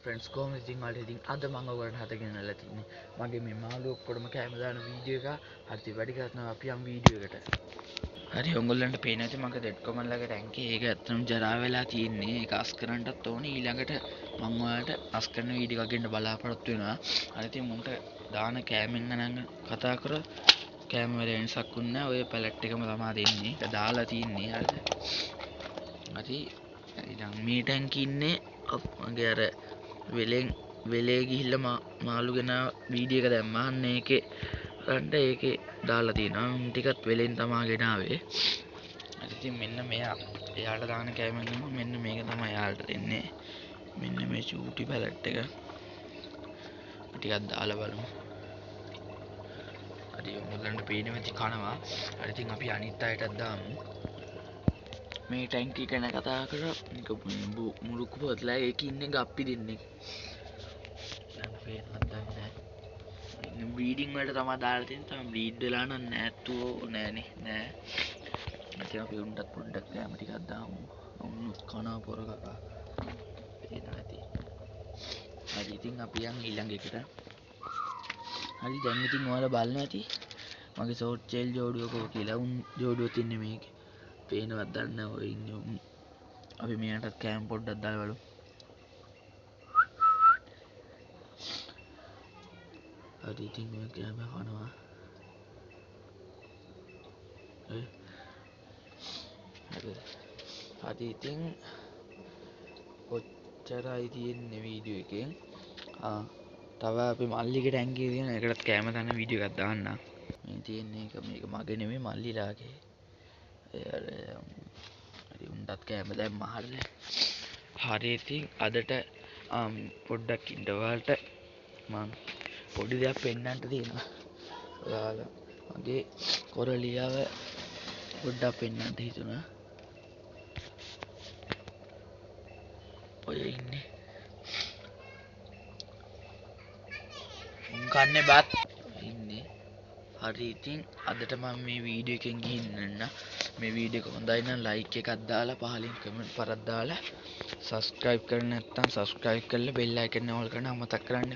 friends කොහොමද ඉතින් ඔයාලට ඉතින් අද මම ඔයගලන්ට හදගෙනලා තින්නේ මගේ මේ මාළු ඔක්කොම කැම දාන වීඩියෝ එක හරි වැඩි කරනවා අපි යම් වීඩියෝ එකට හරි ඔයගොල්ලන්ට පේනවා ඇති මගේ දෙඩ් කොමන් ළඟ ටැංකිය ඒක ඇත්තටම ජරා වෙලා තියෙන්නේ ඒක අස් කරන්නටත් ඕනේ ඊළඟට මම ඔයාලට අස් කරන වීඩියෝ එකක් ගන්න බලාපොරොත්තු වෙනවා හරි ඉතින් මුන්ට දාන කෑමෙන් නම් කතා කරා කෑම වල වෙනසක් වුණේ නැහැ ඔය පැලට් එකම තමයි දෙන්නේ ඒක දාලා තින්නේ හරිද හරි ඉතින් මේ ටැංකිය ඉන්නේ මගේ අර වෙලේ ගිහිල්ලා මාළු ගෙන වීඩියෝ එක දැම්මා අන්න ඒකේ ගන්න ඒකේ දාලා තියෙනවා ටිකත් වෙලෙන් තමයි ගෙනාවේ හරි ඉතින් මෙන්න මෙයා එයාට දාන කෑමෙන් නම් මෙන්න මේක තමයි එයාට දෙන්නේ මෙන්න මේ චූටි පැලට් එක ටිකක් දාලා බලමු හරි ඔයගොල්ලන්ට පේනවා ඉතින් කනවා හරි ඉතින් අපි අනිත් අයටත් දාමු මේ ටැංකිය ගැන කතා කරා මේක මුරුක්කු පොත්ලා ඒකේ ඉන්නේ ගප්පි දෙන්නේ දැන් පේනවද නැහැ බ්‍රීඩින් වලට තමයි දාලා තියෙන්නේ තමයි බ්‍රීඩ් වෙලා නම් නැත්තුව නෑනේ නෑ ඉතින් අපි උන්ටත් පොඩ්ඩක් කැම ටිකක් දාමු උන්නු කනවා පොර කකා පේනවා ඇති හරි ඉතින් අපි යන් ඊළඟ එකට හරි දැන් ඉතින් ඔයාලා බලන්න ඇති මගේ ෂෝට් චේල් ජෝඩුවක කියලා උන් ජෝඩුවත් ඉන්නේ මේකේ පේනවද දන්නේ ඔය ඉන්නේ උන් අපි මෙයාටත් කෑම පොඩ්ඩක් දාලා බලමු හරි ඉතින් ඔය කෑම කනවා හරි ඉතින් ඔච්චරයි තියෙන්නේ වීඩියෝ එකෙන් තව අපි මල්ලිගේ ටැංකිය තියෙන එකටත් කෑම දාන වීඩියෝ එකක් දාන්නම් මේ තියෙන්නේ මේක මගේ නෙමෙයි මල්ලිලාගේ හරි උන්ටත් කෑම දැම්මා හරිද හරි ඉතින් අදට පොඩ්ඩක් ඉන්න ඔයාලට මම පොඩි දෙයක් පෙන්නන්න තියෙනවා ඔයාලා මගේ කොරලියාව පොඩ්ඩක් පෙන්නන්න හිතුණා ඔය ඉන්නේ කන්නේ බත් ඉන්නේ හරි ඉතින් අදට මම මේ වීඩියෝ එකෙන් ගිහින් යන්න මේ වීඩියෝ එක හොඳයි නම් ලයික් එකක් දාලා පහලින් කමෙන්ට් පරක් දාලා සබ්ස්ක්‍රයිබ් කරලා නැත්නම් සබ්ස්ක්‍රයිබ් කරලා බෙල් අයිකන් එක ඕල් කරන්න අමතක කරන්න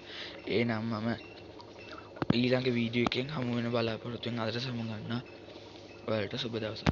එහෙනම් මම ඊළඟ වීඩියෝ එකෙන් හමු වෙන බලාපොරොත්තු වෙන අදට සමු ගන්නවා ඔයාලට සුබ දවසක්